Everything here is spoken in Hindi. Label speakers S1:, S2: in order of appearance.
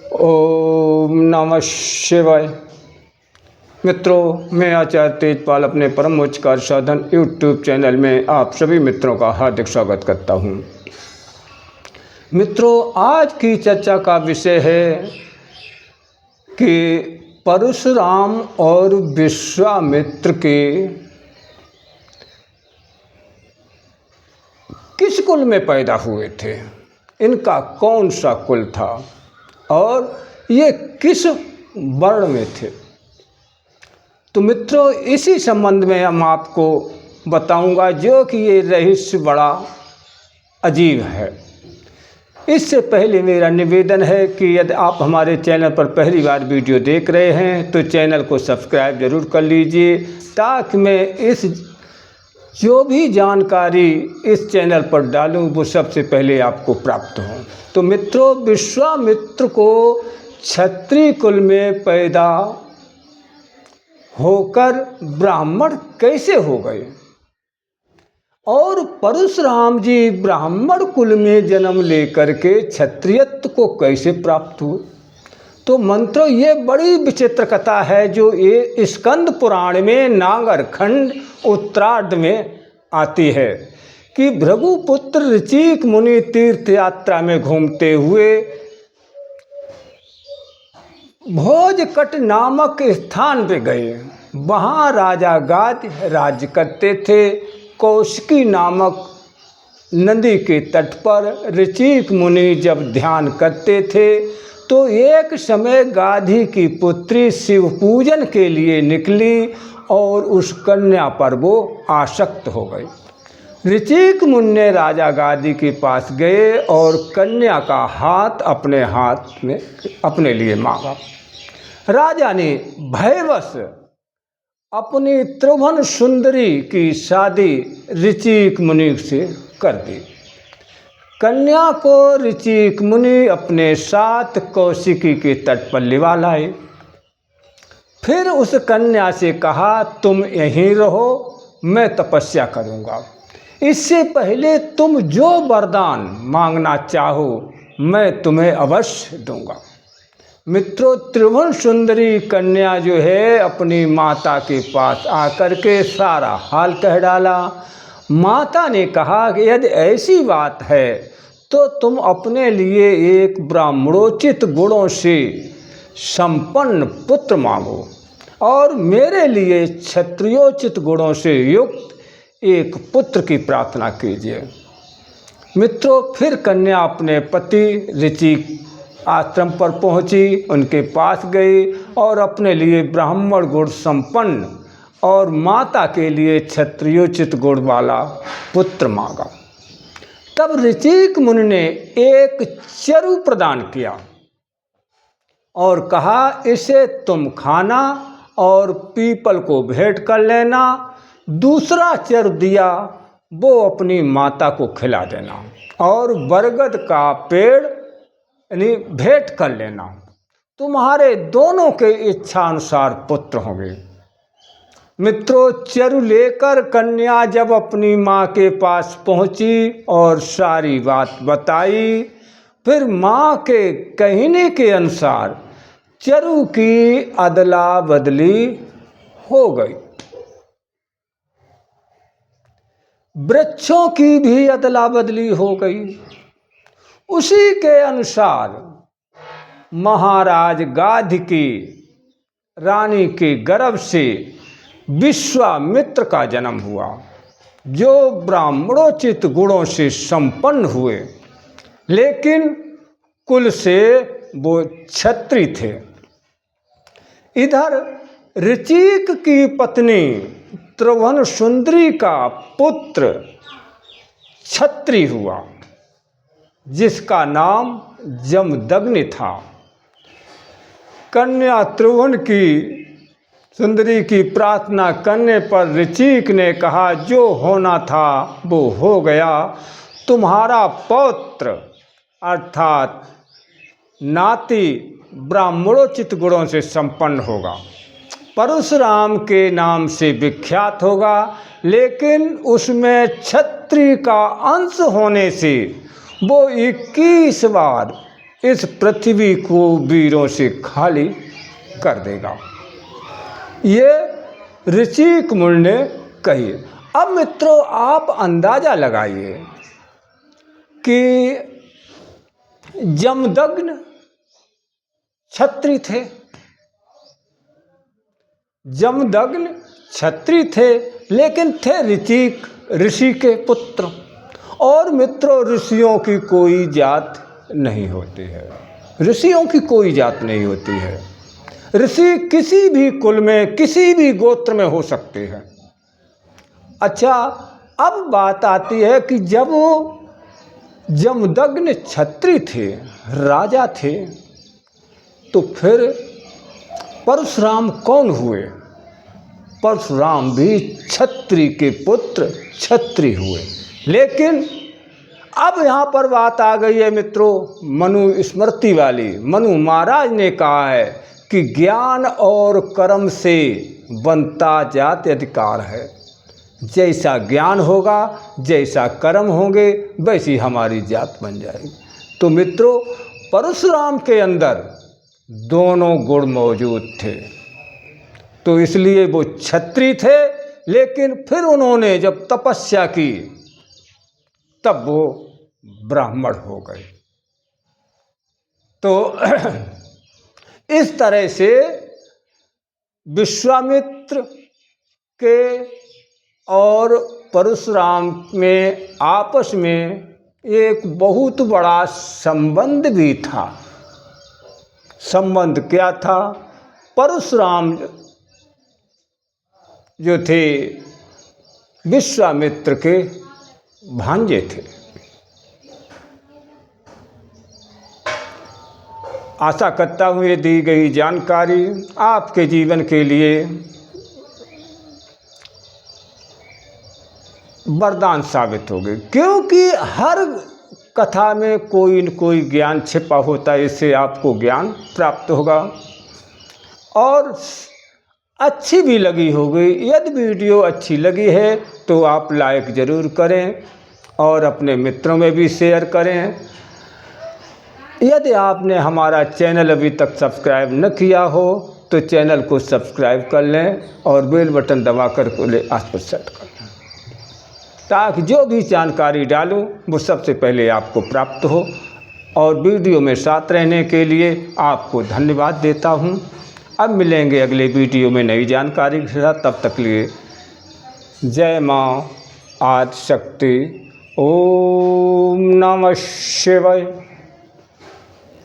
S1: ओम नमः शिवाय। मित्रों, मैं आचार्य तेजपाल अपने परम उच्च कार्य साधन यूट्यूब चैनल में आप सभी मित्रों का हार्दिक स्वागत करता हूं। मित्रों, आज की चर्चा का विषय है कि परशुराम और विश्वामित्र के किस कुल में पैदा हुए थे, इनका कौन सा कुल था और ये किस वर्ण में थे। तो मित्रों, इसी संबंध में हम आपको बताऊंगा, जो कि ये रहस्य बड़ा अजीब है। इससे पहले मेरा निवेदन है कि यदि आप हमारे चैनल पर पहली बार वीडियो देख रहे हैं तो चैनल को सब्सक्राइब जरूर कर लीजिए, ताकि मैं जो भी जानकारी इस चैनल पर डालूं वो सबसे पहले आपको प्राप्त हो। तो मित्रों, विश्वामित्र को क्षत्रिय कुल में पैदा होकर ब्राह्मण कैसे हो गए और परशुराम जी ब्राह्मण कुल में जन्म लेकर के क्षत्रियत्व को कैसे प्राप्त हुए। तो मंत्रों, ये बड़ी विचित्र कथा है जो ये स्कंद पुराण में नागर खंड उत्तरार्ध में आती है कि भृगुपुत्र ऋचिक मुनि तीर्थ यात्रा में घूमते हुए भोजकट नामक स्थान पे गए। वहाँ राजा गाद राज्य करते थे। कौशिकी नामक नदी के तट पर ऋचिक मुनि जब ध्यान करते थे तो एक समय गाधी की पुत्री शिव पूजन के लिए निकली और उस कन्या पर वो आसक्त हो गई। ऋचिक मुनि ने राजा गादी के पास गए और कन्या का हाथ अपने हाथ में अपने लिए मांगा। राजा ने भयवश अपनी त्रिभुवन सुंदरी की शादी ऋचिक मुनि से कर दी। कन्या को ऋचिक मुनि अपने साथ कौशिकी के तट पर लिवा लाए। फिर उस कन्या से कहा, तुम यहीं रहो, मैं तपस्या करूंगा। इससे पहले तुम जो वरदान मांगना चाहो मैं तुम्हें अवश्य दूंगा। मित्रों, त्रिभुवन सुंदरी कन्या जो है अपनी माता के पास आकर के सारा हाल कह डाला। माता ने कहा कि यदि ऐसी बात है तो तुम अपने लिए एक ब्राह्मणोचित गुणों से संपन्न पुत्र मांगो और मेरे लिए क्षत्रियोचित गुणों से युक्त एक पुत्र की प्रार्थना कीजिए। मित्रों, फिर कन्या अपने पति ऋचिक आश्रम पर पहुंची, उनके पास गई और अपने लिए ब्राह्मण गुण संपन्न और माता के लिए क्षत्रियोचित गुण वाला पुत्र मांगा। तब ऋचिक मुनि ने एक चरु प्रदान किया और कहा, इसे तुम खाना और पीपल को भेंट कर लेना। दूसरा चरु दिया, वो अपनी माता को खिला देना और बरगद का पेड़ यानी भेंट कर लेना। तुम्हारे दोनों के इच्छा अनुसार पुत्र होंगे। मित्रों, चरु लेकर कन्या जब अपनी माँ के पास पहुँची और सारी बात बताई, फिर माँ के कहने के अनुसार चरु की अदला बदली हो गई। वृक्षों की भी अदला बदली हो गई। उसी के अनुसार महाराज गाध की रानी के गर्भ से विश्वामित्र का जन्म हुआ, जो ब्राह्मणोचित गुणों से संपन्न हुए, लेकिन कुल से वो क्षत्रिय थे। इधर ऋचिक की पत्नी त्रिभुवन सुंदरी का पुत्र क्षत्रिय हुआ, जिसका नाम जमदग्नि था। कन्या त्रिभुवन की सुंदरी की प्रार्थना करने पर ऋचिक ने कहा, जो होना था वो हो गया। तुम्हारा पौत्र अर्थात नाती ब्राह्मणोचित गुणों से संपन्न होगा, परशुराम के नाम से विख्यात होगा, लेकिन उसमें क्षत्रिय का अंश होने से वो 21 बार इस पृथ्वी को वीरों से खाली कर देगा। ये ऋषिक मुनि ने कही। अब मित्रों आप अंदाजा लगाइए कि जमदग्नि क्षत्रिय थे, जमदग्नि क्षत्रिय थे, लेकिन थे ऋषि के पुत्र। और मित्रों ऋषियों की कोई जात नहीं होती है, ऋषियों की कोई जात नहीं होती है। ऋषि किसी भी कुल में, किसी भी गोत्र में हो सकते हैं। अच्छा, अब बात आती है कि जब जमदग्नि क्षत्रिय थे, राजा थे, तो फिर परशुराम कौन हुए? परशुराम भी क्षत्रिय के पुत्र क्षत्रिय हुए। लेकिन अब यहाँ पर बात आ गई है मित्रों मनु स्मृति वाली। मनु महाराज ने कहा है कि ज्ञान और कर्म से बनता जाति अधिकार है। जैसा ज्ञान होगा, जैसा कर्म होंगे, वैसी हमारी जात बन जाएगी। तो मित्रों परशुराम के अंदर दोनों गुण मौजूद थे, तो इसलिए वो क्षत्रिय थे। लेकिन फिर उन्होंने जब तपस्या की तब वो ब्राह्मण हो गए। तो इस तरह से विश्वामित्र के और परशुराम में आपस में एक बहुत बड़ा संबंध भी था। संबंध क्या था? परशुराम जो थे विश्वामित्र के भांजे थे। आशा करता हूँ ये दी गई जानकारी आपके जीवन के लिए वरदान साबित होगी, क्योंकि हर कथा में कोई न कोई ज्ञान छिपा होता है। इससे आपको ज्ञान प्राप्त होगा और अच्छी भी लगी होगी। यदि वीडियो अच्छी लगी है तो आप लाइक ज़रूर करें और अपने मित्रों में भी शेयर करें। यदि आपने हमारा चैनल अभी तक सब्सक्राइब न किया हो तो चैनल को सब्सक्राइब कर लें और बेल बटन दबाकर आस पर सेट कर लें, ताकि जो भी जानकारी डालूं वो सबसे पहले आपको प्राप्त हो। और वीडियो में साथ रहने के लिए आपको धन्यवाद देता हूं। अब मिलेंगे अगले वीडियो में नई जानकारी के साथ। तब तक लिए जय माँ आदिशक्ति। ओम नमः शिवाय।